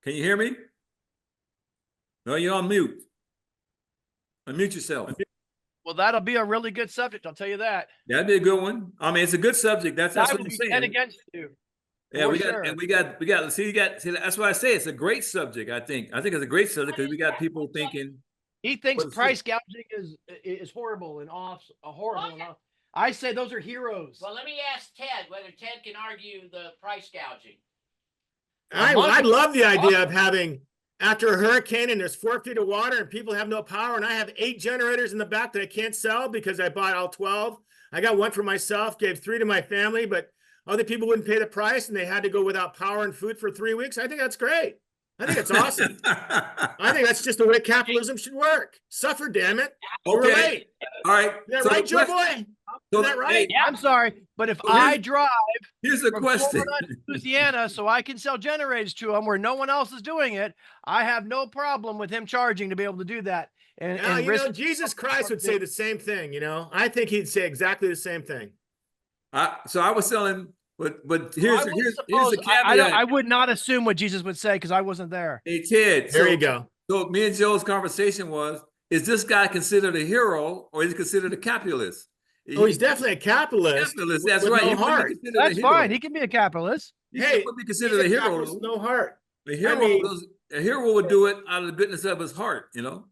Can you hear me? No, you're on mute. Unmute yourself. Well, that'll be a really good subject. I'll tell you that. That'd be a good one. I mean, it's a good subject. That's I what will I'm be saying. 10 against you. Yeah, For we got, sure. and we got. See, that's why I say it's a great subject. I think it's a great subject because we got people thinking. He thinks What's price gouging is horrible and horrible. And off. I say those are heroes. Well, let me ask Ted whether Ted can argue the price gouging. I love the idea of having, after a hurricane and there's 4 feet of water and people have no power and I have 8 generators in the back that I can't sell because I bought all 12. I got 1 for myself, gave 3 to my family, but other people wouldn't pay the price and they had to go without power and food for 3 weeks. I think that's great. I think it's awesome. I think that's just the way capitalism should work. Suffer, damn it. Okay. All right. Is that right, Joe Boy? Is that right? Yeah. I'm sorry, but if I drive here's the from question. Florida to Louisiana so I can sell generators to them where no one else is doing it, I have no problem with him charging to be able to do that. And you know, Jesus Christ would say the same thing, you know? I think he'd say exactly the same thing. So I was selling, but here's the caveat. I would not assume what Jesus would say because I wasn't there. Hey, Ted. There you go. So me and Joe's conversation was, is this guy considered a hero or is he considered a capitalist? Oh, he's definitely a capitalist. That's with right. No heart. That's fine. He can be a capitalist. He would be considered a hero. No heart. A hero would do it out of the goodness of his heart, you know.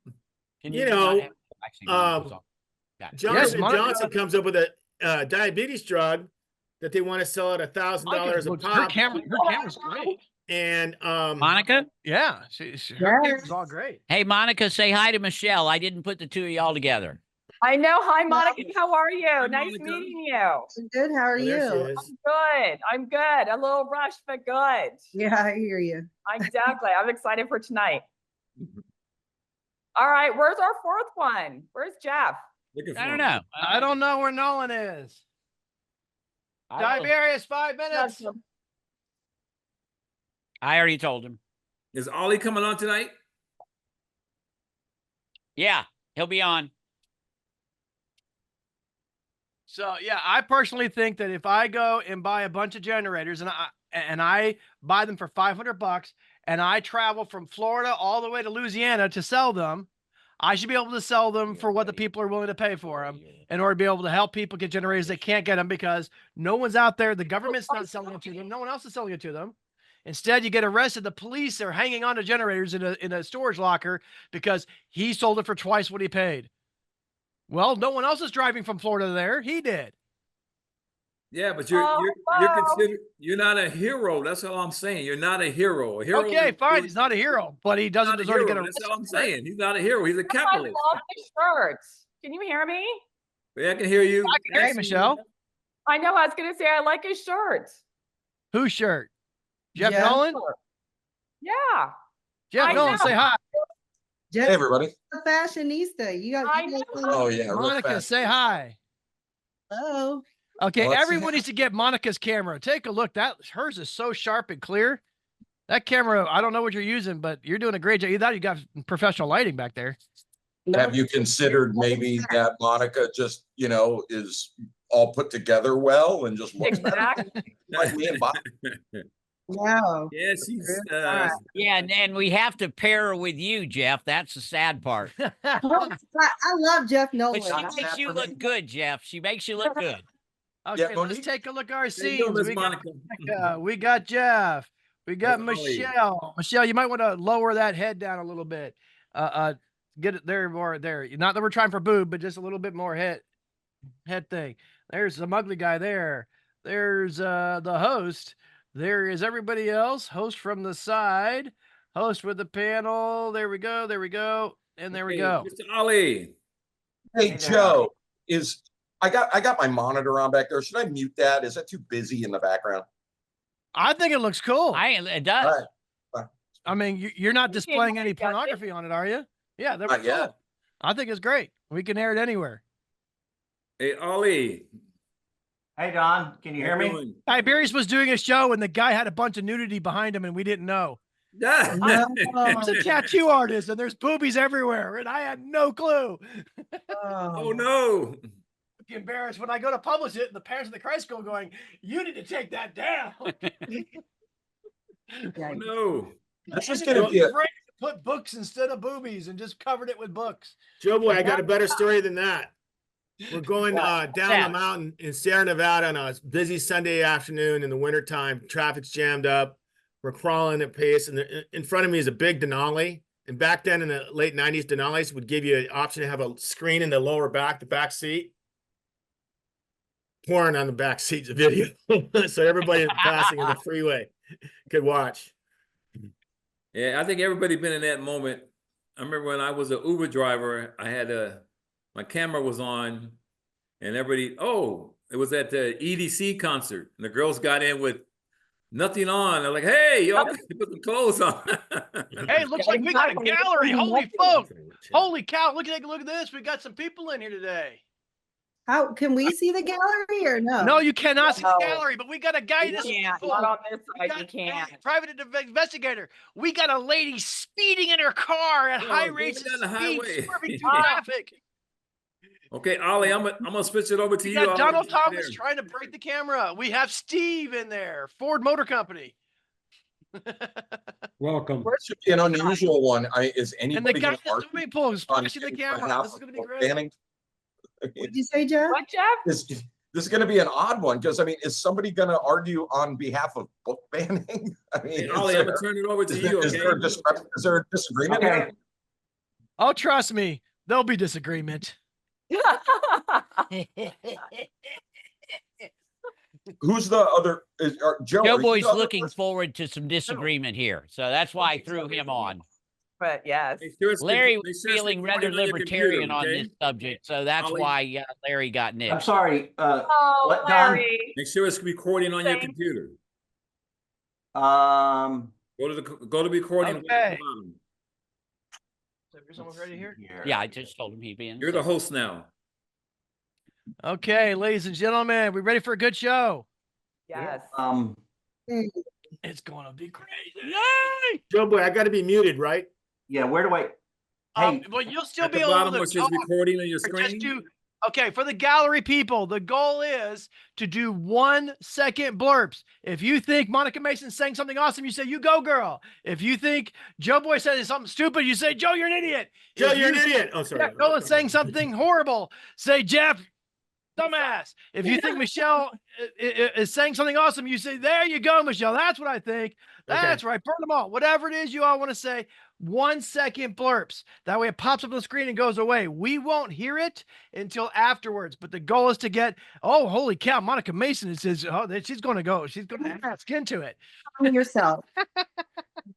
Johnson Johnson comes up with a diabetes drug that they want to sell at $1,000 a pop. Her camera's great. And Monica? Yeah, it's all great. Hey, Monica, say hi to Michelle. I didn't put the two of y'all together. I know. Hi, Monica. How are you? Hi, nice Monica. meeting you. I'm good. How are you? I'm good. A little rushed, but good. Yeah, I hear you. Exactly. I'm excited for tonight. All right. Where's our 4th one? Where's Jeff? I don't know. I don't know where Nolan is. Tiberius, 5 minutes. I already told him. Is Ollie coming on tonight? Yeah, he'll be on. So yeah, I personally think that if I go and buy a bunch of generators and I buy them for $500 and I travel from Florida all the way to Louisiana to sell them, I should be able to sell them for what the people are willing to pay for them in order to be able to help people get generators that can't get them because no one's out there. The government's not selling it to them. No one else is selling it to them. Instead, you get arrested. The police are hanging on to generators in a storage locker because he sold it for twice what he paid. Well, no one else is driving from Florida there. He did. Yeah, but you're considered, you're not a hero. That's all I'm saying. You're not a hero. A hero okay, fine. He's not a hero, but he doesn't deserve to get arrested. That's all I'm saying. He's not a hero. He's a capitalist. I love his shirts. Can you hear me? Yeah, I can hear you. I can hear you, Michelle. I know. I was going to say I like his shirts. Whose shirt? Jeff Yeah. Nolan? Yeah. Jeff Nolan, say hi. Jeff, Hey, everybody. a fashionista. You got. I know. Oh, yeah. real Monica, fast. say hi. Hello. Okay, Well, let's see. everyone needs to get Monica's camera. Take a look. Hers is so sharp and clear. That camera, I don't know what you're using, but you're doing a great job. You thought you got professional lighting back there. Have you considered maybe that Monica just, is all put together well and just looks better? Exactly. Like me and Bob. Wow. Yeah, she's Yeah, and we have to pair her with you, Jeff. That's the sad part. I love Jeff Nolan. But she makes you look good, Jeff. She makes you look good. Okay, Yeah, let's Monique? take a look at our How you doing, scenes. Miss Monica? We got Jeff. We got Hey, Ollie. Michelle. Michelle, you might want to lower that head down a little bit. Get it there more there. Not that we're trying for boob, but just a little bit more head thing. There's some ugly guy there. There's the host. There is everybody else. Host from the side. Host with the panel. There we go. There we go. And there we go. Mr. Ollie. Hey, Joe, I got my monitor on back there. Should I mute that? Is that too busy in the background? I think it looks cool. It does. All right. I mean, you're not You can't displaying any adjust it. pornography on it, are you? Yeah, that Not was yet. cool. I think it's great. We can air it anywhere. Hey, Ollie. Hey, Don, can you hear How you me? doing? Tiberius was doing a show and the guy had a bunch of nudity behind him and we didn't know. Yeah. He's a tattoo artist and there's boobies everywhere and I had no clue. Oh no. Embarrassed when I go to publish it and the parents of the Christ School going, you need to take that down. Oh no. This is gonna be a, Put books instead of boobies and just covered it with books. Joe Boy, I got a better story than that. We're going down that? the mountain in Sierra Nevada on a busy Sunday afternoon in the wintertime. Traffic's jammed up. We're crawling at pace, and in front of me is a big Denali. And back then in the late 90s, Denali's would give you an option to have a screen in the lower back, the back seat. Porn on the back seat's a video. So everybody passing in the freeway could watch. Yeah, I think everybody been in that moment. I remember when I was an Uber driver, I had my camera was on, and everybody, it was at the EDC concert, and the girls got in with nothing on. They're like, "Hey, y'all put some clothes on." Hey, looks like we got a gallery. Holy folks. Holy cow. Look at this. We got some people in here today. How can we see the gallery or no? No, you cannot see the No. gallery, but we got a guy. You can't. Not on this side, you can't. Private investigator. We got a lady speeding in her car at high go rates down of the speed, highway. swerving through traffic. Okay, Ollie, I'm gonna switch it over to We you. got Ollie. Donald There. Thomas trying to break the camera. We have Steve in there, Ford Motor Company. Welcome. it should be an unusual one. Is And the anybody guy gonna in the argue swimming pool is on flashing the behalf camera. This is of going to be book great. banning? What did you say, Jeff? What, Jeff? This is going to be an odd one because I mean, is somebody going to argue on behalf of book banning? I mean, Hey, is Ollie, I'm there- gonna turn it over to is you. there- is there a Okay. is there a disagreement? Okay. here? Oh, trust me, there'll be disagreement. Who's the other? Joe, are Joe you Boy's the other looking person? forward to some disagreement here. So that's why I threw him on. But yes. Make sure it's- Larry make was sure it's feeling recording rather on your libertarian computer, on okay? this subject. So that's Ollie? why Larry got I'm nicked. sorry. Oh, What, Don? Larry. Make sure it's recording on your Thank- computer. Um, Go to recording. at the Okay. bottom. Is someone ready here? Yeah, I just told him he'd be in. You're the host now. Okay, ladies and gentlemen, we ready for a good show? Yes. It's going to be crazy. Yay! Joe Boy, I got to be muted, right? yeah, where do I? Hey, Well, you'll still At be the able bottom to where it says talk. recording on your Or just screen. do, okay, for the gallery people, the goal is to do 1 second blurps. If you think Monica Mason's saying something awesome, you say, "You go, girl." If you think Joe Boy says something stupid, you say, "Joe, you're an idiot." Joe, If you're an you idiot. Oh, sorry. Jeff Nolan's saying something horrible, say, "Jeff, dumbass." If you think Michelle is saying something awesome, you say, "There you go, Michelle. That's what I think. That's right. Burn them all." Whatever it is you all want to say, 1 second blurps. That way it pops up on the screen and goes away. We won't hear it until afterwards. But the goal is to get, oh, holy cow, Monica Mason says, oh, she's going to go. She's going to ask into it. On yourself.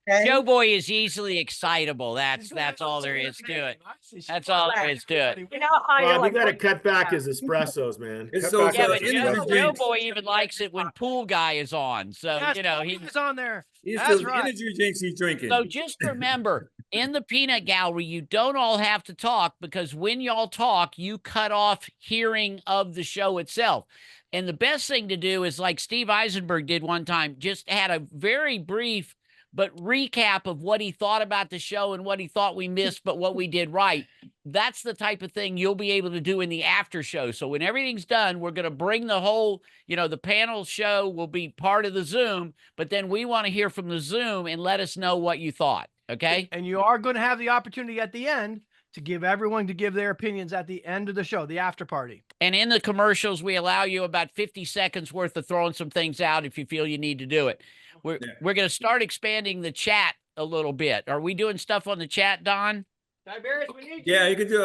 Okay? Joe Boy is easily excitable. That's all there is to it. That's all there is to it. You know how you're Bob, like, we got to what- cut back his espressos, man. It's Cut so- back Yeah, so his but energy Joe, espressos. Joe drinks. Boy even likes it when Pool Guy is on. So, Yes, you know, he. he's on there. It's That's those right. energy drinks he's drinking. So just remember, in the peanut gallery, you don't all have to talk because when y'all talk, you cut off hearing of the show itself. And the best thing to do is like Steve Eisenberg did one time, just had a very brief but recap of what he thought about the show and what he thought we missed, but what we did right. That's the type of thing you'll be able to do in the after show. So when everything's done, we're going to bring the whole, the panel show will be part of the Zoom, but then we want to hear from the Zoom and let us know what you thought. Okay. And you are going to have the opportunity at the end to give everyone to give their opinions at the end of the show, the after party. And in the commercials, we allow you about 50 seconds worth of throwing some things out if you feel you need to do it. We're going to start expanding the chat a little bit. Are we doing stuff on the chat, Don? Tiberius, we need Yeah, you could do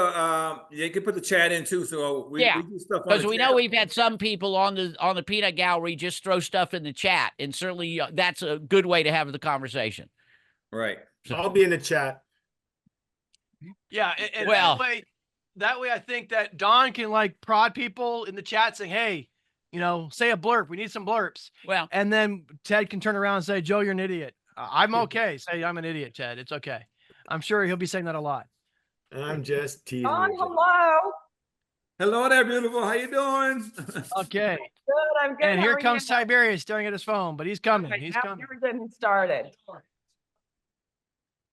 you can put the chat in too. So we do stuff on Because the we chat. know we've had some people on the peanut gallery just throw stuff in the chat, and certainly that's a good way to have the conversation. Right. I'll be in the chat. Yeah, and Well- that way I think that Don can like prod people in the chat saying, "Hey, say a blurb. We need some blurps." Well, And then Ted can turn around and say, "Joe, you're an idiot." I'm okay. Say I'm an idiot, Ted. It's okay. I'm sure he'll be saying that a lot. I'm just teasing. Don, you, Joe. hello. Hello there, beautiful. How you doing? Okay. Good, I'm good. And How here are comes you? Tiberius staring at his phone, but he's coming. Okay, He's now coming. You're getting started.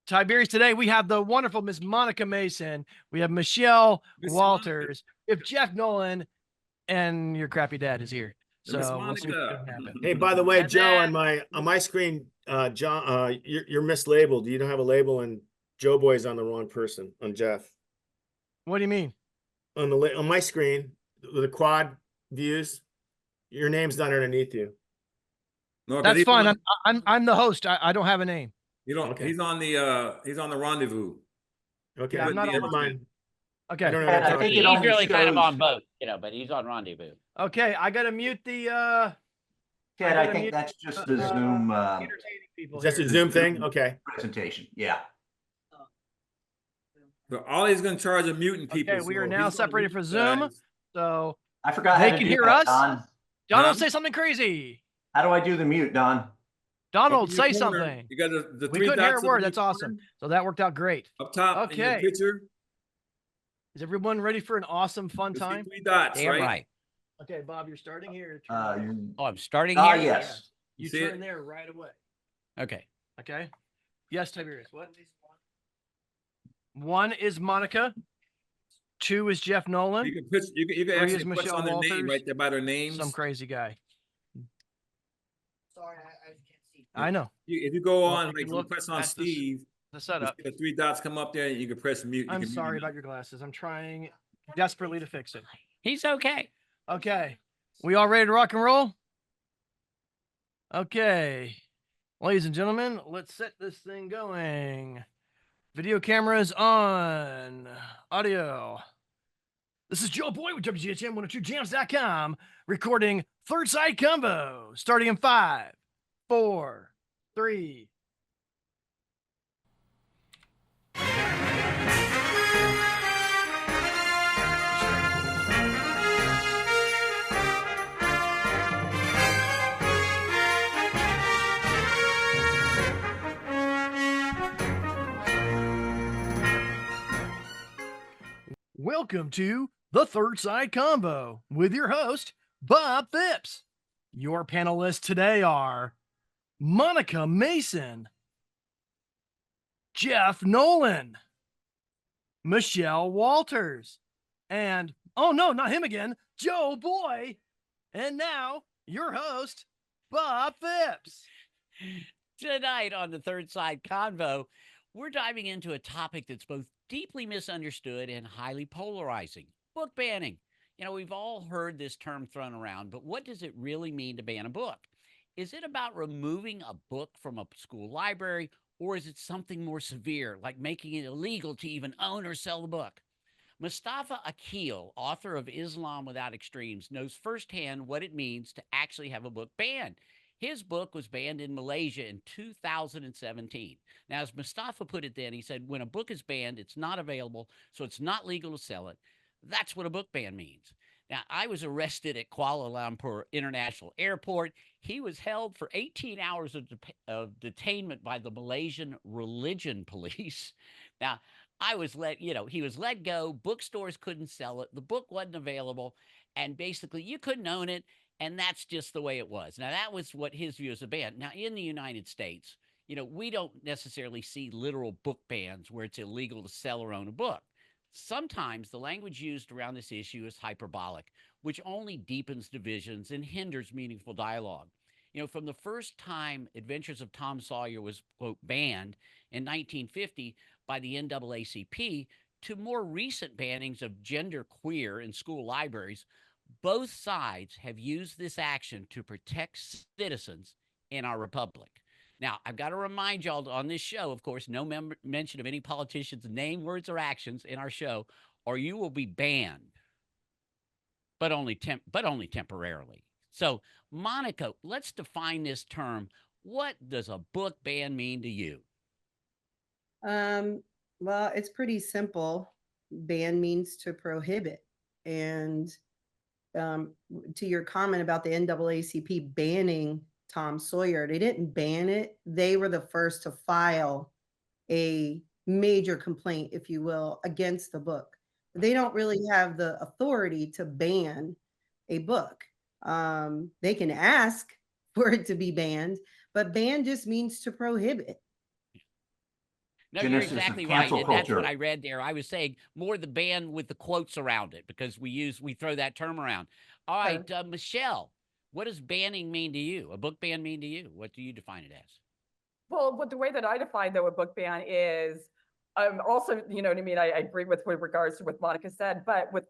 Tiberius, today we have the wonderful Miss Monica Mason. We have Michelle Miss Walters. We have Jeff Nolan, and your crappy dad is here. Miss So we'll see what Monica. can happen. Hey, by the way, And Joe, then- on my screen, John, you're mislabeled. You don't have a label, and Joe Boy's on the wrong person, on Jeff. What do you mean? On my screen, with the quad views, your name's not underneath you. No, 'cause That's he's fine. on- I'm the host. I don't have a name. You don't. Okay. He's on the rendezvous. Okay, Yeah, I'm not never on- mind. Okay. I don't know Ted, what I I'm think talking it about. He's only really kind of shows- on both, but he's on rendezvous. Okay, I gotta mute the Ted, gotta I think mute, that's just the Zoom entertaining people. Is that here. a Zoom thing? Okay. presentation. Yeah. So Ollie's gonna charge of muting people. Okay, we are so now he's gonna separated mute for Zoom. guys. So I forgot They how to can do hear that, us? Don. Donald, Huh? say something crazy. How do I do the mute, Don? Donald, Up in your say corner, something. You got the We three couldn't hear a dots up word. in your That's awesome. corner, So that worked out great. Up top in your Okay. picture. Is everyone ready for an awesome, fun You see time? three dots, Damn right? right. Okay, Bob, you're starting here. Turn Oh, I'm starting Ah, here. yes. You See turn it? there right away. Okay. Okay. Yes, Tiberius. What? 1 is Monica. 2 is Jeff Nolan. You can push. You can 3 actually is press Michelle on their name Walters. right there by their names. Some crazy guy. Sorry, I can't see. I know If you go Well, on, you like can if you look press on at this- Steve, the you setup. see the three dots come up there, and you can press mute. You I'm can mute sorry him. about your glasses. I'm trying desperately to fix it. He's okay. Okay. We all ready to rock and roll? Okay. Ladies and gentlemen, let's set this thing going. Video cameras on. Audio. This is Joe Boyle with WGHM 102jams.com recording Third Side Convo starting in 5, 4, 3. Welcome to the Third Side Convo with your host, Bob Phipps. Your panelists today are Monica Mason, Jeff Nolan, Michelle Walters, and, oh no, not him again, Joe Boyle. And now, your host, Bob Phipps. Tonight on the Third Side Convo, we're diving into a topic that's both deeply misunderstood and highly polarizing: book banning. You know, we've all heard this term thrown around, but what does it really mean to ban a book? Is it about removing a book from a school library, or is it something more severe, like making it illegal to even own or sell the book? Mustafa Akhil, author of Islam Without Extremes, knows firsthand what it means to actually have a book banned. His book was banned in Malaysia in 2017. Now, as Mustafa put it then, he said, when a book is banned, it's not available, so it's not legal to sell it. That's what a book ban means. Now, I was arrested at Kuala Lumpur International Airport. He was held for 18 hours of detainment by the Malaysian religion police. Now, he was let go. Bookstores couldn't sell it. The book wasn't available. And basically, you couldn't own it. And that's just the way it was. Now, that was what his view as a ban. Now, in the United States, we don't necessarily see literal book bans where it's illegal to sell or own a book. Sometimes the language used around this issue is hyperbolic, which only deepens divisions and hinders meaningful dialogue. From the first time Adventures of Tom Sawyer was, quote, banned in 1950 by the NAACP to more recent bannings of genderqueer in school libraries, both sides have used this action to protect citizens in our republic. Now, I've got to remind y'all on this show, of course, no mention of any politician's name, words, or actions in our show, or you will be banned, but only temporarily. So, Monica, let's define this term. What does a book ban mean to you? Well, it's pretty simple. Ban means to prohibit. And to your comment about the NAACP banning Tom Sawyer, they didn't ban it. They were the first to file a major complaint, if you will, against the book. They don't really have the authority to ban a book. They can ask for it to be banned, but ban just means to prohibit. No, Genesis you're of exactly right. cancel And that's what culture. I read there. I was saying more the ban with the quotes around it because we throw that term around. All right, Michelle, What does banning mean to you? A book ban mean to you? What do you define it as? Well, the way that I define though a book ban is also, you know what I mean? I agree with regards to what Monica said, but with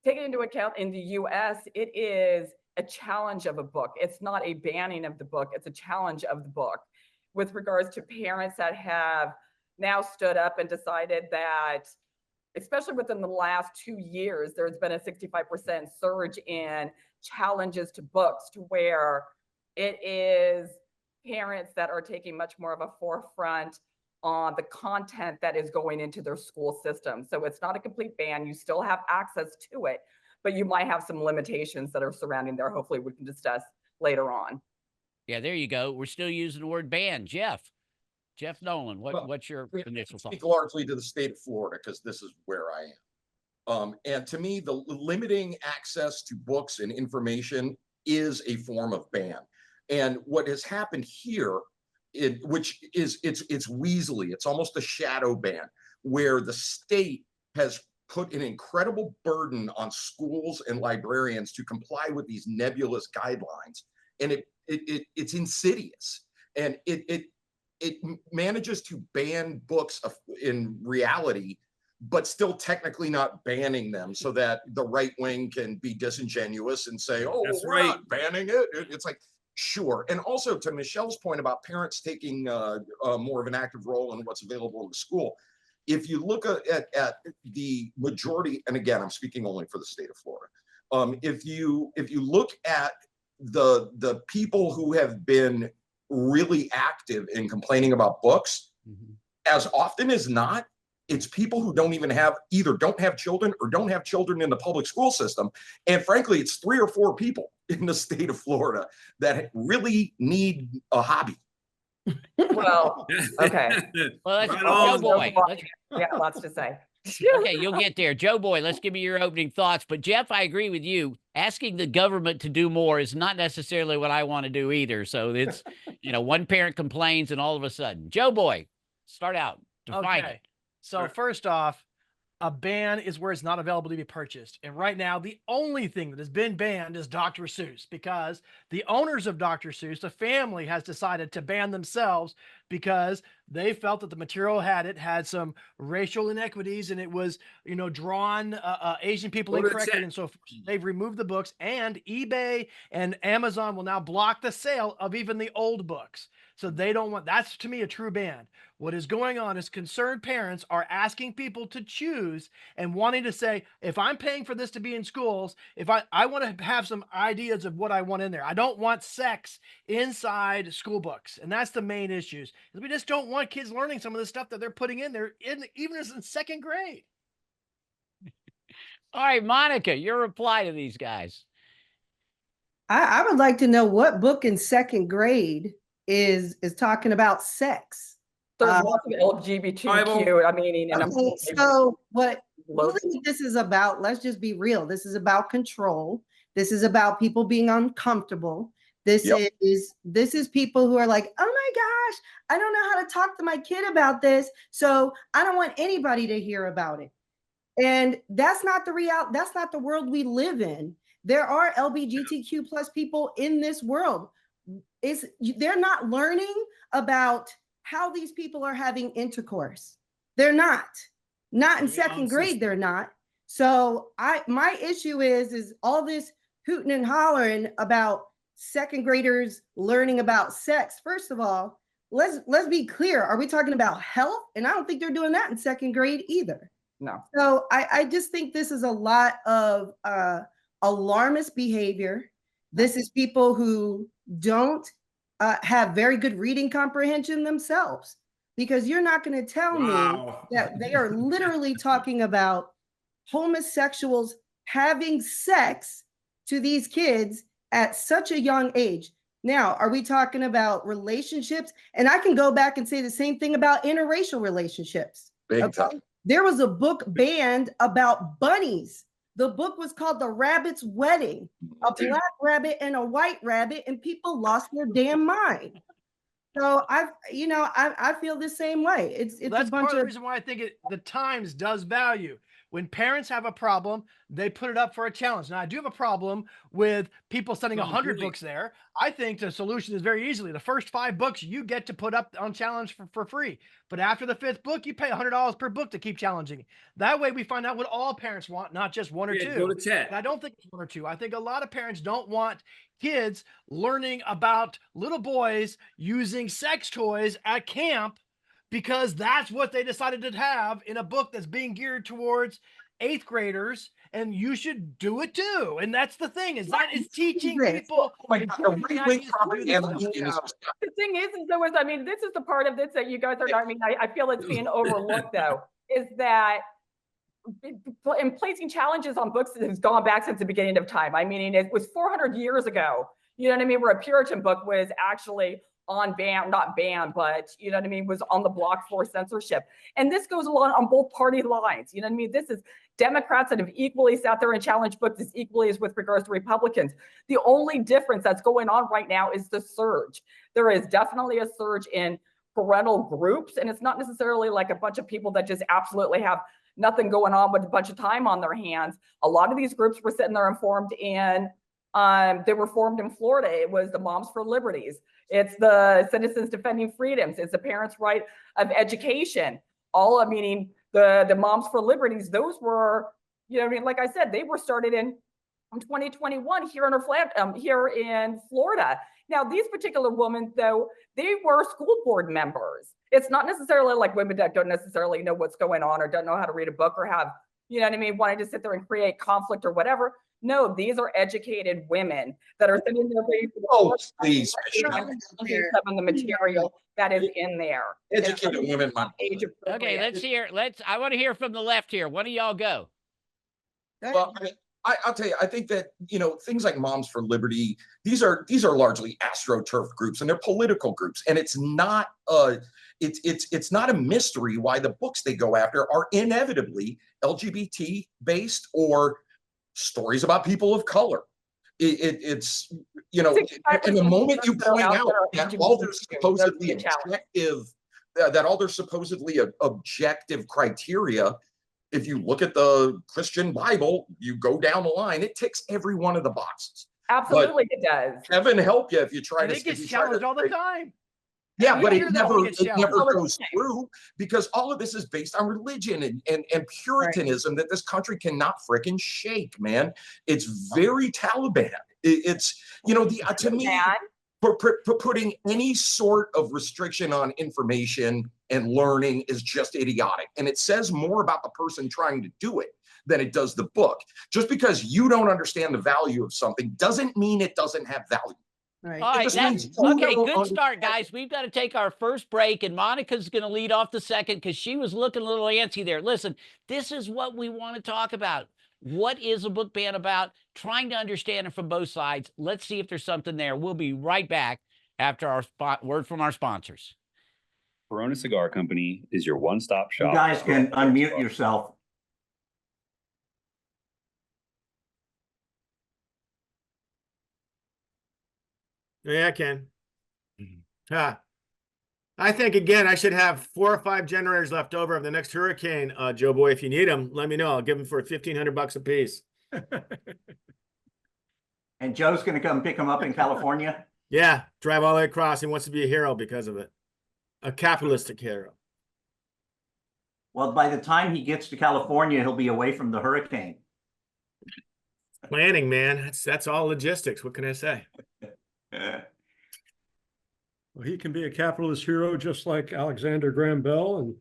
taking into account in the US, it is a challenge of a book. It's not a banning of the book, it's a challenge of the book. With regards to parents that have now stood up and decided that, especially within the last 2 years, there's been a 65% surge in challenges to books, to where it is parents that are taking much more of a forefront on the content that is going into their school system. So it's not a complete ban. You still have access to it, but you might have some limitations that are surrounding there. Hopefully we can discuss later on. Yeah, there you go. We're still using the word ban. Jeff Nolan, Well, what's your initial thought? Speak largely to the state of Florida because this is where I am. And to me, the limiting access to books and information is a form of ban. And what has happened here, which is it's weaselly, it's almost a shadow ban, where the state has put an incredible burden on schools and librarians to comply with these nebulous guidelines, and it's insidious, and it manages to ban books in reality, but still technically not banning them, so that the right wing can be disingenuous and say, oh, That's we're right. not banning it. It's like, sure. And also to Michelle's point about parents taking more of an active role in what's available in the school, if you look at the majority, and again, I'm speaking only for the state of Florida, if you look at the people who have been really active in complaining about books, as often as not, it's people who don't have children or don't have children in the public school system. And frankly, it's 3 or 4 people in the state of Florida that really need a hobby. Well, okay. Well, that's Right Joe on. Boy. Let's- Yeah, lots to say. Okay, you'll get there. Joe Boy, let's give me your opening thoughts. But Jeff, I agree with you. Asking the government to do more is not necessarily what I want to do either. So it's, one parent complains and all of a sudden. Joe Boy, start out. Define it. So first off, a ban is where it's not available to be purchased. And right now, the only thing that has been banned is Dr. Seuss, because the owners of Dr. Seuss, the family, has decided to ban themselves because they felt that the material had some racial inequities, and it was, drawn Asian people Go to incorrectly. chat. And so they've removed the books, and eBay and Amazon will now block the sale of even the old books. So they don't want, that's to me a true ban. What is going on is concerned parents are asking people to choose and wanting to say, if I'm paying for this to be in schools, if I want to have some ideas of what I want in there. I don't want sex inside school books. And that's the main issues. We just don't want kids learning some of the stuff that they're putting in there, even as in 2nd grade. All right, Monica, your reply to these guys. I would like to know what book in 2nd grade is talking about sex. There's lots of LGBTQ, I mean, and Okay, so what really this is about, let's just be real. This is about control. This is about people being uncomfortable. This is people who are like, oh my gosh, I don't know how to talk to my kid about this, so I don't want anybody to hear about it. And that's not the reality. That's not the world we live in. There are LGBTQ plus people in this world. They're not learning about how these people are having intercourse. They're not in 2nd grade. They're not. So my issue is all this hooting and hollering about 2nd graders learning about sex. First of all, let's be clear. Are we talking about health? And I don't think they're doing that in 2nd grade either. No. So I just think this is a lot of alarmist behavior. This is people who don't have very good reading comprehension themselves, because you're not going to tell me that they are literally talking about homosexuals having sex to these kids at such a young age. Now, are we talking about relationships? And I can go back and say the same thing about interracial relationships. Big time. There was a book banned about bunnies. The book was called The Rabbit's Wedding, a black rabbit and a white rabbit, and people lost their damn mind. So I feel the same way. It's That's a bunch part of the of reason why I think the Times does value. When parents have a problem, they put it up for a challenge. Now, I do have a problem with people sending Oh, 100 really? books there. I think the solution is very easily the first 5 books you get to put up on challenge for free. But after the 5th book, you pay $100 per book to keep challenging. That way we find out what all parents want, not just 1 or Yeah, 2. go to chat. And I don't think it's 1 or 2. I think a lot of parents don't want kids learning about little boys using sex toys at camp because that's what they decided to have in a book that's being geared towards 8th graders, and you should do it too. And that's the thing, is that is teaching This. people. Oh my God, the encouraging right-wing ideas to do this propaganda stuff. is The thing is though, I mean, this is the part of this that you guys are not, I mean, I feel it's being overlooked though, is that in placing challenges on books that has gone back since the beginning of time. I mean, it was 400 years ago, you know what I mean, where a Puritan book was actually on ban, not banned, but you know what I mean, was on the block for censorship. And this goes along on both party lines. You know what I mean? This is Democrats that have equally sat there and challenged books as equally as with regards to Republicans. The only difference that's going on right now is the surge. There is definitely a surge in parental groups, and it's not necessarily like a bunch of people that just absolutely have nothing going on with a bunch of time on their hands. A lot of these groups were sitting there and formed in, they were formed in Florida. It was the Moms for Liberties. It's the Citizens Defending Freedoms. It's the Parents' Right of Education. All, meaning the Moms for Liberties, those were, you know what I mean? Like I said, they were started in 2021 here in Florida. Now, these particular women, though, they were school board members. It's not necessarily like women that don't necessarily know what's going on or don't know how to read a book or have, you know what I mean, wanting to sit there and create conflict or whatever. No, these are educated women that are sitting there waiting for the please, the material that is in there. educated women. Okay, I want to hear from the left here. One of y'all go. Well, I mean, I'll tell you, I think that, you know, things like Moms for Liberty, these are largely AstroTurf groups, and they're political groups. And it's not it's not a mystery why the books they go after are inevitably LGBT based or stories about people of color. It's, you know, and the moment you point out that all their supposedly objective criteria, if you look at the Christian Bible, you go down the line, it ticks every one of the boxes. Absolutely, it does. Heaven help you if you try And to. it gets challenged all the time. Yeah, We but hear it that when we get never challenged. goes through because all of this is based on religion and Puritanism that this country cannot frickin' shake, man. It's very Taliban. It's, you know, to me, putting any sort of restriction on information and learning is just idiotic. And it says more about the person trying to do it than it does the book. Just because you don't understand the value of something doesn't mean it doesn't have value. Right. All right, means okay, you good don't start, guys. We've got to take our first break, and Monica's going to lead off the second because she was looking a little antsy there. Listen, this is what we want to talk about. What is a book ban about? Trying to understand it from both sides. Let's see if there's something there. We'll be right back after our word from our sponsors. Corona Cigar Company is your one-stop shop. You guys can unmute yourself. Yeah, I can. I think, again, I should have 4 or 5 generators left over of the next hurricane, Joe Boy. If you need them, let me know. I'll give them for $1,500 a piece. And Joe's going to come pick him up in California. Yeah, drive all the way across. He wants to be a hero because of it. A capitalistic hero. Well, by the time he gets to California, he'll be away from the hurricane. Planning, man. That's all logistics. What can I say? Well, he can be a capitalist hero just like Alexander Graham Bell and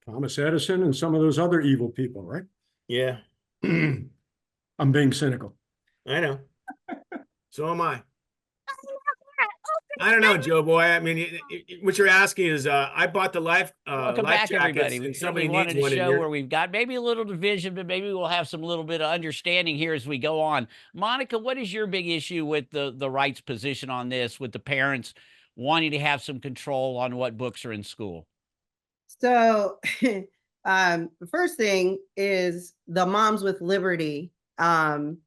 Thomas Edison and some of those other evil people, right? Yeah, I'm being cynical. I know. So am I. I don't know, Joe Boy. I mean, what you're asking is, I bought the life Welcome life back, jackets, everybody. and We somebody wanted needs to one in show here. where we've got maybe a little division, but maybe we'll have some little bit of understanding here as we go on. Monica, what is your big issue with the right's position on this, with the parents wanting to have some control on what books are in school? So the first thing is the Moms with Liberty. And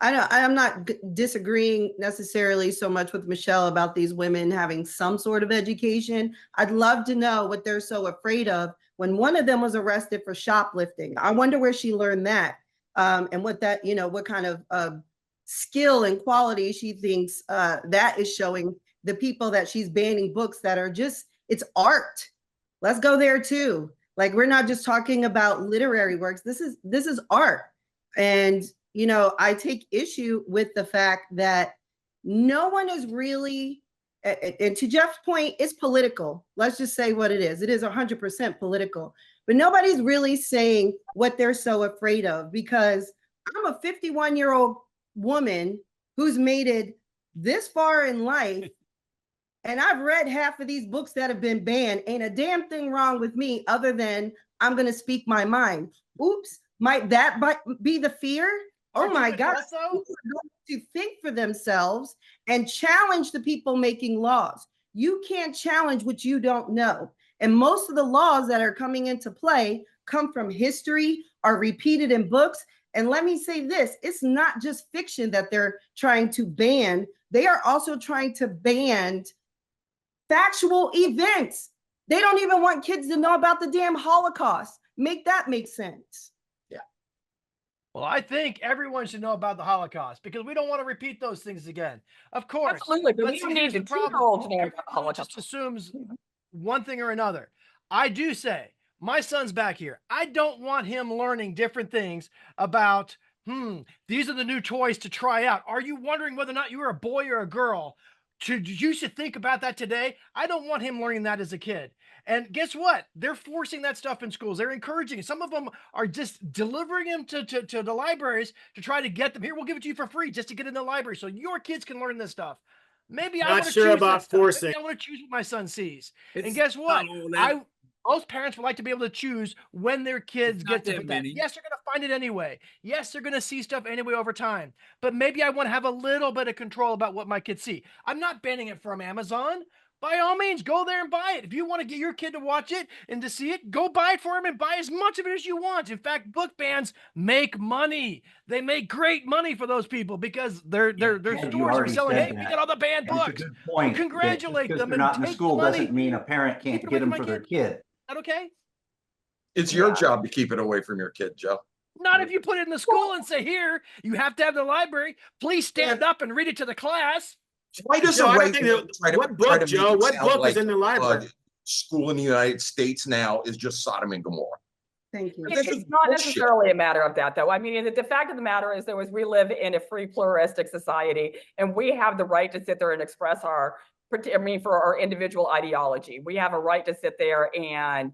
I'm not disagreeing necessarily so much with Michelle about these women having some sort of education. I'd love to know what they're so afraid of when one of them was arrested for shoplifting. I wonder where she learned that. and what that, what kind of skill and quality she thinks that is showing the people that she's banning books that are just, it's art. Let's go there too. Like, we're not just talking about literary works. This is art. And, I take issue with the fact that no one is really, and to Jeff's point, it's political. Let's just say what it is. It is 100% political, but nobody's really saying what they're so afraid of, because I'm a 51-year-old woman who's made it this far in life. And I've read half of these books that have been banned. Ain't a damn thing wrong with me other than I'm going to speak my mind. Oops. Might that be the fear? Oh my God. To think for themselves and challenge the people making laws. You can't challenge what you don't know. And most of the laws that are coming into play come from history, are repeated in books. And let me say this, it's not just fiction that they're trying to ban. They are also trying to ban factual events. They don't even want kids to know about the damn Holocaust. Make that make sense. Well, I think everyone should know about the Holocaust, because we don't want to repeat those things again. Of course. Absolutely, but we see, don't here's need the to know about the Everyone Holocaust. just assumes one thing or another. I do say, my son's back here. I don't want him learning different things about, these are the new toys to try out. Are you wondering whether or not you are a boy or a girl? You should think about that today. I don't want him learning that as a kid. And guess what? They're forcing that stuff in schools. They're encouraging it. Some of them are just delivering them to the libraries to try to get them. Here, we'll give it to you for free just to get in the library so your kids can learn this stuff. Maybe I want to choose about forcing. Maybe I want to choose what my son sees. And guess what? Most parents would like to be able to choose when their kids get to that. Yes, they're going to find it anyway. Yes, they're going to see stuff anyway over time. But maybe I want to have a little bit of control about what my kids see. I'm not banning it from Amazon. By all means, go there and buy it. If you want to get your kid to watch it and to see it, go buy it for him and buy as much of it as you want. In fact, book bans make money. They make great money for those people because their stores are selling, hey, we got all the banned books. That's a good point. Congratulate them. They're not in the school doesn't mean a parent can't get them for their kid. Is that okay? It's your job to keep it away from your kid, Joe. Not if you put it in the school and say, here, you have to have the library. Please stand up and read it to the class. Why does what book, Joe? What book is in the library? School in the United States now is just Sodom and Gomorrah. Thank you. It's not necessarily a matter of that, though. I mean, the fact of the matter is, we live in a free, pluralistic society, and we have the right to sit there and express for our individual ideology. We have a right to sit there and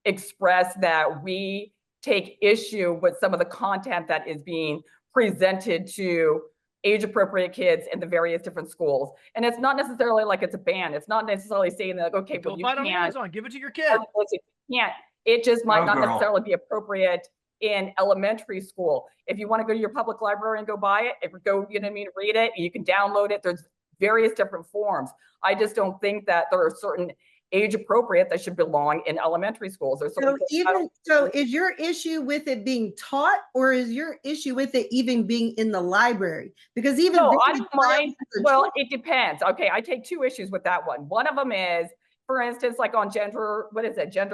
express that we take issue with some of the content that is being presented to age-appropriate kids in the various different schools. And it's not necessarily like it's a ban. It's not necessarily saying that, okay, well, you can't. Amazon, give it to your kid. It just might not necessarily be appropriate in elementary school. If you want to go to your public library and go buy it, read it, you can download it. There's various different forms. I just don't think that there are certain age appropriate that should belong in elementary schools. So is your issue with it being taught, or is your issue with it even being in the library? Because I don't mind. Well, it depends. Okay, I take two issues with that one. One of them is, for instance, like on gender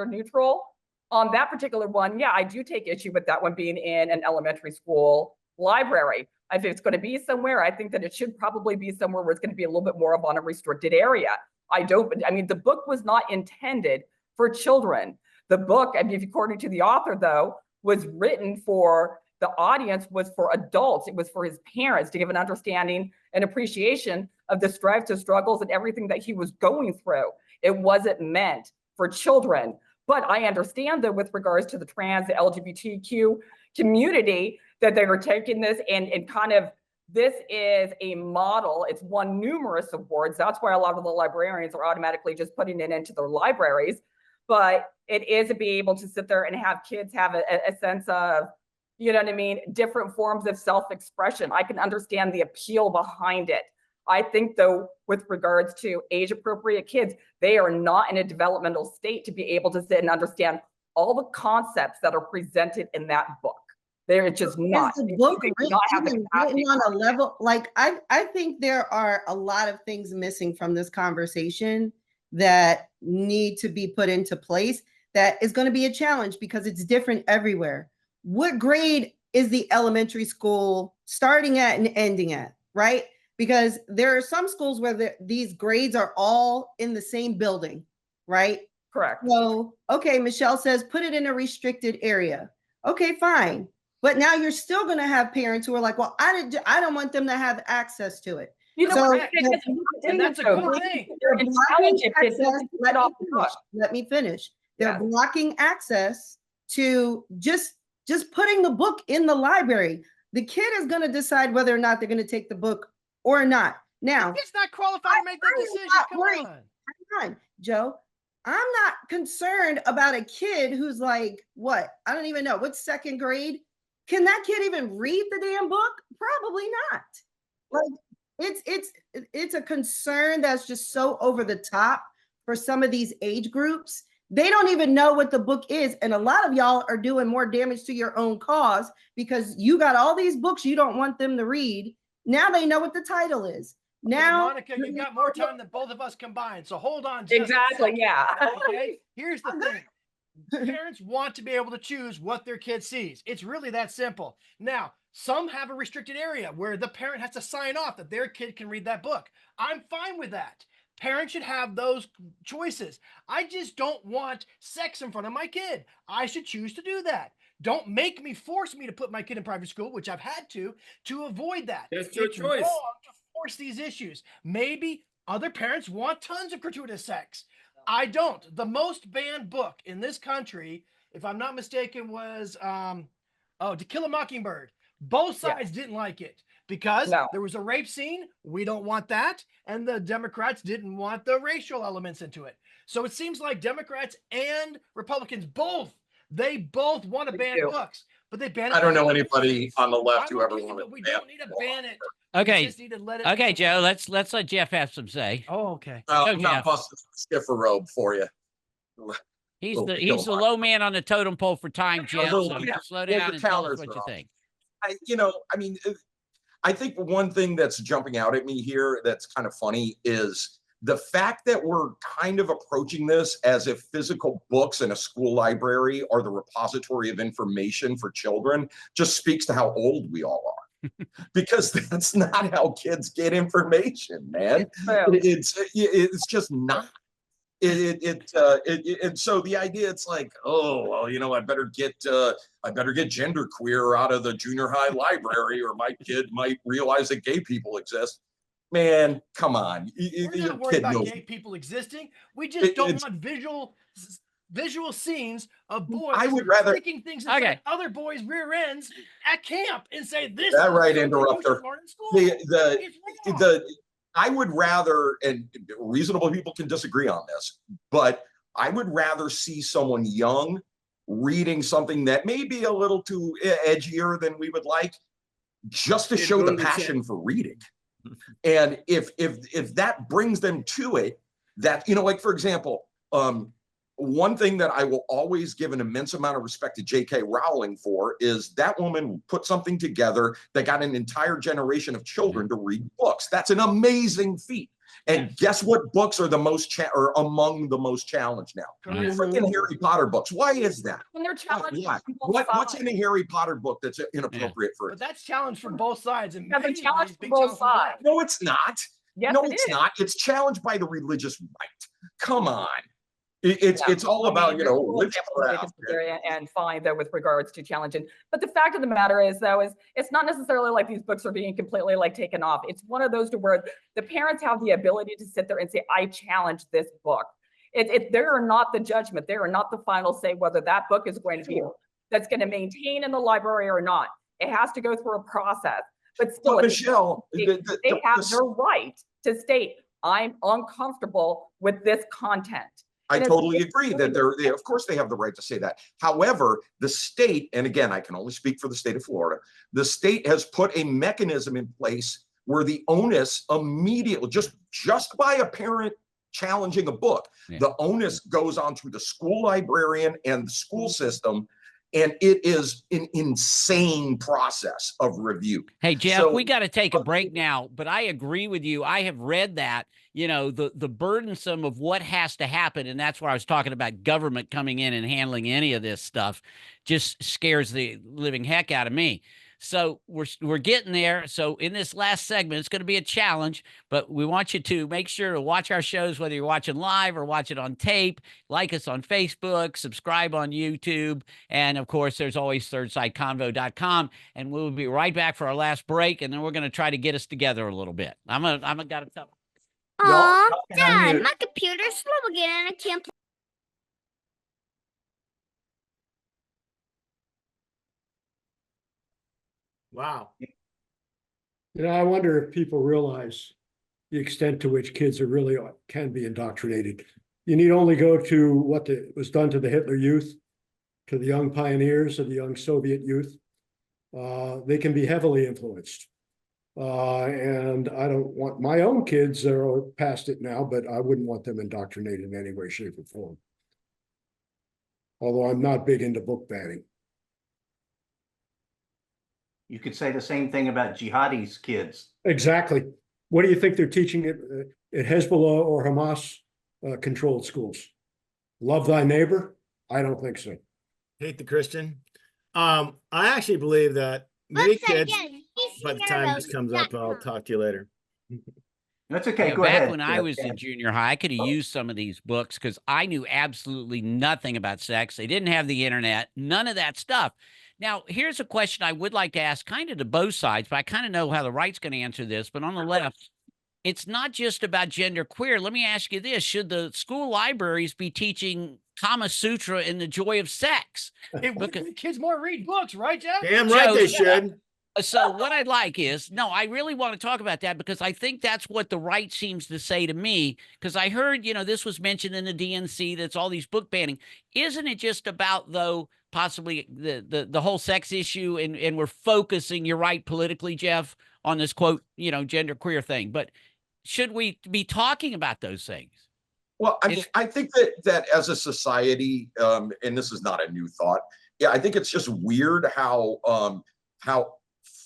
neutral. On that particular one, yeah, I do take issue with that one being in an elementary school library. If it's going to be somewhere, I think that it should probably be somewhere where it's going to be a little bit more of on a restricted area. The book was not intended for children. The book, according to the author, though, was written for the audience, was for adults. It was for his parents to give an understanding and appreciation of the strives and struggles and everything that he was going through. It wasn't meant for children. But I understand that with regards to the trans, the LGBTQ community, that they were taking this and kind of, this is a model. It's won numerous awards. That's why a lot of the librarians are automatically just putting it into their libraries. But it is to be able to sit there and have kids have a sense of, different forms of self-expression. I can understand the appeal behind it. I think, though, with regards to age-appropriate kids, they are not in a developmental state to be able to sit and understand all the concepts that are presented in that book. They're just not. Is the book written on a level, I think there are a lot of things missing from this conversation that need to be put into place. That is going to be a challenge because it's different everywhere. What grade is the elementary school starting at and ending at, right? Because there are some schools where these grades are all in the same building, right? Correct. So, okay, Michelle says, put it in a restricted area. Okay, fine. But now you're still going to have parents who are like, well, I don't want them to have access to it. You know, So, what? And that's a good thing. Let me finish. They're Yeah. blocking access to just putting the book in the library. The kid is going to decide whether or not they're going to take the book or not. Now, It's not qualified to make that decision. Come on. hang on, Joe. I'm not concerned about a kid who's like, what? I don't even know. What's second grade? Can that kid even read the damn book? Probably not. Like, it's a concern that's just so over the top for some of these age groups. They don't even know what the book is. And a lot of y'all are doing more damage to your own cause because you got all these books you don't want them to read. Now they know what the title is. Now, Monica, you've got more time than both of us combined. So hold on. Exactly. Yeah. Okay. Here's the thing. Parents want to be able to choose what their kid sees. It's really that simple. Now, some have a restricted area where the parent has to sign off that their kid can read that book. I'm fine with that. Parents should have those choices. I just don't want sex in front of my kid. I should choose to do that. Don't force me to put my kid in private school, which I've had to avoid that. That's your It's choice. wrong to force these issues. Maybe other parents want tons of gratuitous sex. I don't. The most banned book in this country, if I'm not mistaken, was To Kill a Mockingbird. Both sides didn't like it because there was a rape scene. We don't want that. And the Democrats didn't want the racial elements into it. So it seems like Democrats and Republicans both want to ban books, but they ban it. I don't know anybody on the left who ever wanted We to ban don't need to ban it. Okay. We just need to let it. Okay, Joe, let's let Jeff have some say. Oh, okay. I'm Jeff. not busting a stiffer robe for you. He's Little the kill low man on the totem pole for time, Jeff. little So bit. slow Yeah, down the and tell us counters what are you off. think. I think one thing that's jumping out at me here that's kind of funny is the fact that we're kind of approaching this as if physical books in a school library are the repository of information for children just speaks to how old we all are. Because that's not how kids get information, man. It's just not. And so the idea, it's like, oh well, I better get genderqueer out of the junior high library, or my kid might realize that gay people exist. Man, come on. We're not worried about gay people existing. We just don't want visual scenes of boys sticking things inside other boys' rear ends at camp and say this is right, something you interrupter. should learn in school. I would rather, and reasonable people can disagree on this, but I would rather see someone young reading something that may be a little too edgier than we would like, just to show the passion for reading. And if that brings them to it, that, like, for example, one thing that I will always give an immense amount of respect to J.K. Rowling for is that woman put something together that got an entire generation of children to read books. That's an amazing feat. And guess what books are among the most challenged now? Freaking Harry Potter books. Why is that? When they're challenged, what's in a Harry Potter book that's inappropriate for it? But that's challenged from both sides. And they're challenged from both sides. No, it's not. Yes, no, it's not. It's challenged by the religious right. Come on. It's all about, and fine though with regards to challenging. But the fact of the matter is, though, it's not necessarily like these books are being completely taken off. It's one of those to where the parents have the ability to sit there and say, I challenge this book. They are not the judgment. They are not the final say whether that book is going to be that's going to maintain in the library or not. It has to go through a process. But still, Michelle, they have their right to state, I'm uncomfortable with this content. I totally agree that of course they have the right to say that. However, the state, and again, I can only speak for the state of Florida, the state has put a mechanism in place where the onus immediately, just by a parent challenging a book, the onus goes on to the school librarian and the school system. And it is an insane process of review. Hey, Jeff, we got to take a break now, but I agree with you. I have read that. you know, the burdensome of what has to happen. And that's where I was talking about government coming in and handling any of this stuff just scares the living heck out of me. So we're getting there. So in this last segment, it's going to be a challenge, but we want you to make sure to watch our shows, whether you're watching live or watch it on tape. Like us on Facebook, subscribe on YouTube, and of course, there's always thirdsideconvo.com. And we'll be right back for our last break, and then we're going to try to get us together a little bit. I'm gonna gotta tell. Y'all can Dad, unmute. my computer's slow again and I can't play. Wow. You know, I wonder if people realize the extent to which kids are really can be indoctrinated. You need only go to what was done to the Hitler Youth, to the young pioneers of the young Soviet youth. They can be heavily influenced. And I don't want my own kids are past it now, but I wouldn't want them indoctrinated in any way, shape, or form. Although I'm not big into book banning. You could say the same thing about jihadis' kids. Exactly. What do you think they're teaching at Hezbollah or Hamas controlled schools? Love thy neighbor? I don't think so. Hate the Christian. I actually believe that many Let's say kids, again. by the time this comes up, I'll talk to you later. That's okay. Yeah, Go back ahead. when I was in junior high, I could have used some of these books because I knew absolutely nothing about sex. They didn't have the internet, none of that stuff. Now, here's a question I would like to ask kind of to both sides, but I kind of know how the right's going to answer this. But on the left, it's not just about gender queer. Let me ask you this. Should the school libraries be teaching Kama Sutra and the joy of sex? It would make kids more read books, right, Jeff? Damn right Joe, they should. So what I'd like is, no, I really want to talk about that because I think that's what the right seems to say to me. Because I heard, you know, this was mentioned in the DNC, that's all these book banning. Isn't it just about, though, possibly the whole sex issue, and we're focusing, you're right, politically, Jeff, on this quote, you know, gender queer thing. But should we be talking about those things? Well, I think that as a society, and this is not a new thought. Yeah, I think it's just weird how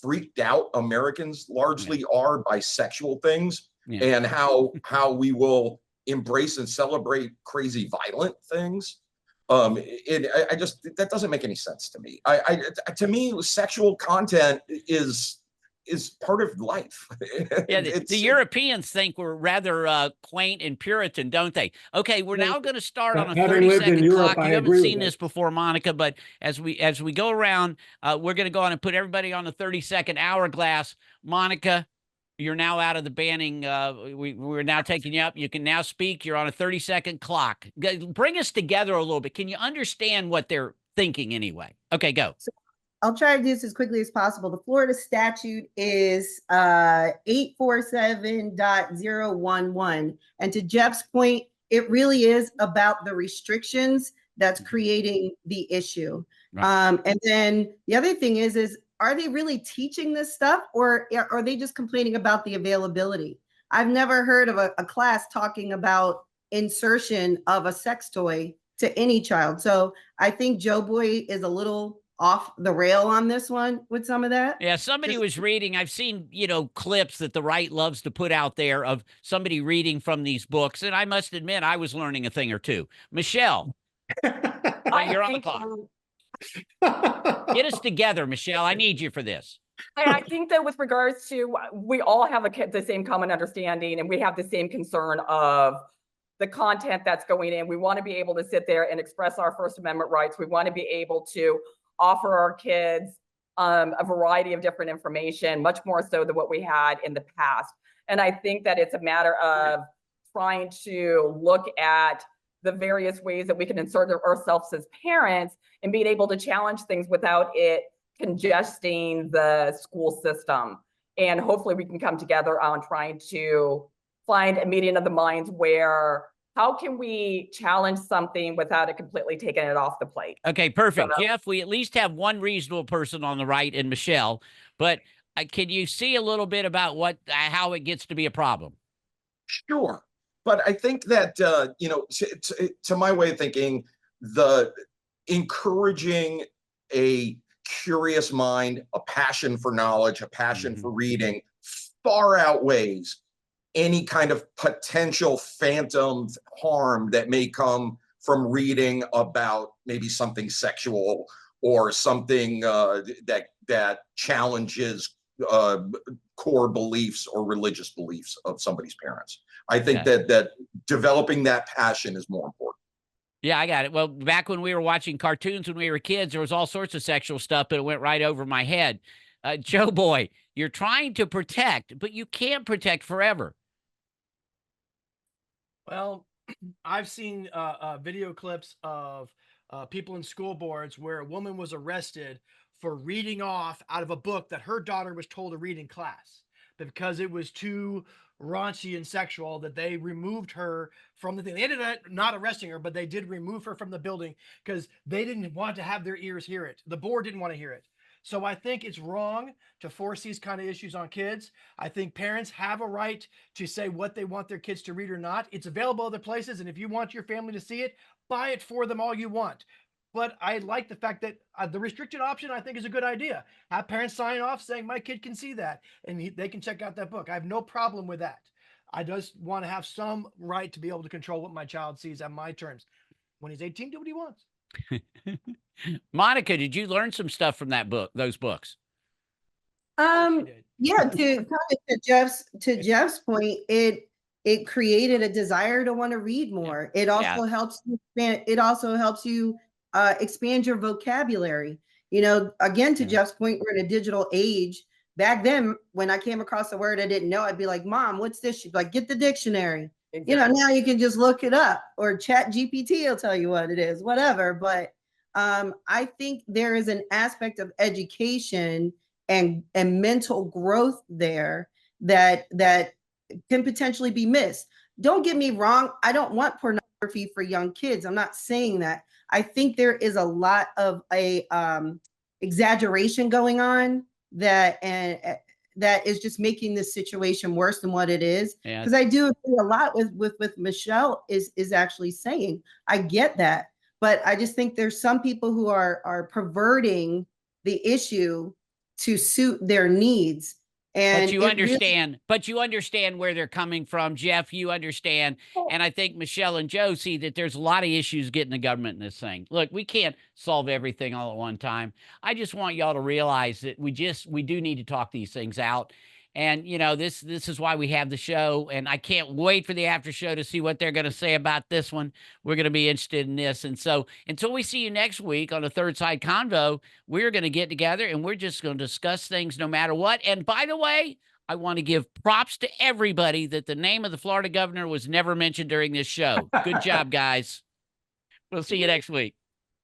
freaked out Americans largely are by sexual things, and how we will embrace and celebrate crazy violent things. I just, that doesn't make any sense to me. To me, sexual content is part of life. Yeah, the Europeans think we're rather quaint and Puritan, don't they? Okay, we're now going to start on a Having lived in 30-second Europe, clock. I You haven't agree seen with this before, Monica, but as we go around, we're going to go on and put everybody on the 30-second hourglass. Monica, you're now out of the banning. We're now taking you up. You can now speak. You're on a 30-second clock. Bring us together a little bit. Can you understand what they're thinking anyway? Okay, go. I'll try to do this as quickly as possible. The Florida statute is 847.011. And to Jeff's point, it really is about the restrictions that's creating the issue. Right. And then the other thing is are they really teaching this stuff, or are they just complaining about the availability? I've never heard of a class talking about insertion of a sex toy to any child. So I think Joe Boyle is a little off the rail on this one with some of that. Yeah, somebody was reading. I've seen, you know, clips that the right loves to put out there of somebody reading from these books. And I must admit, I was learning a thing or two. Michelle, you're on the clock. Get us together, Michelle. I need you for this. I think that with regards to, we all have the same common understanding, and we have the same concern of the content that's going in. We want to be able to sit there and express our First Amendment rights. We want to be able to offer our kids a variety of different information, much more so than what we had in the past. And I think that it's a matter of trying to look at the various ways that we can insert ourselves as parents and being able to challenge things without it congesting the school system. And hopefully we can come together on trying to find a meeting of the minds where, how can we challenge something without it completely taking it off the plate? Okay, perfect. Jeff, we at least have one reasonable person on the right in Michelle, but can you see a little bit about how it gets to be a problem? Sure. But I think that, you know, to my way of thinking, the encouraging a curious mind, a passion for knowledge, a passion for reading far outweighs any kind of potential phantom harm that may come from reading about maybe something sexual or something that challenges core beliefs or religious beliefs of somebody's parents. I think that developing that passion is more important. Yeah, I got it. Well, back when we were watching cartoons when we were kids, there was all sorts of sexual stuff, but it went right over my head. Joe Boy, you're trying to protect, but you can't protect forever. Well, I've seen video clips of people in school boards where a woman was arrested for reading off out of a book that her daughter was told to read in class. But because it was too raunchy and sexual, that they removed her from the thing. They ended up not arresting her, but they did remove her from the building because they didn't want to have their ears hear it. The board didn't want to hear it. So I think it's wrong to force these kind of issues on kids. I think parents have a right to say what they want their kids to read or not. It's available other places, and if you want your family to see it, buy it for them all you want. But I like the fact that the restricted option, I think, is a good idea. Have parents sign off saying my kid can see that and they can check out that book. I have no problem with that. I just want to have some right to be able to control what my child sees on my terms. When he's 18, do what he wants. Monica, did you learn some stuff from that book, those books? Yeah, to Jeff's point, it created a desire to want to read more. It also helps you expand, expand your vocabulary. You know, again, to Jeff's point, we're in a digital age. Back then, when I came across a word I didn't know, I'd be like, Mom, what's this? She'd be like, get the dictionary. Exactly. You know, now you can just look it up, or Chat GPT will tell you what it is, whatever. But I think there is an aspect of education and mental growth there that can potentially be missed. Don't get me wrong. I don't want pornography for young kids. I'm not saying that. I think there is a lot of exaggeration going on that is just making this situation worse than what it is. Because I do agree a lot with Michelle is actually saying. I get that, but I just think there's some people who are perverting the issue to suit their needs. And but you understand where they're coming from, Jeff. You understand. And I think Michelle and Joe see that there's a lot of issues getting the government in this thing. Look, we can't solve everything all at one time. I just want y'all to realize that we do need to talk these things out. And, you know, this is why we have the show. And I can't wait for the after show to see what they're going to say about this one. We're going to be interested in this. And so until we see you next week on the Third Side Convo, we're going to get together and we're just going to discuss things no matter what. And by the way, I want to give props to everybody that the name of the Florida governor was never mentioned during this show. Good job, guys. We'll see you next week.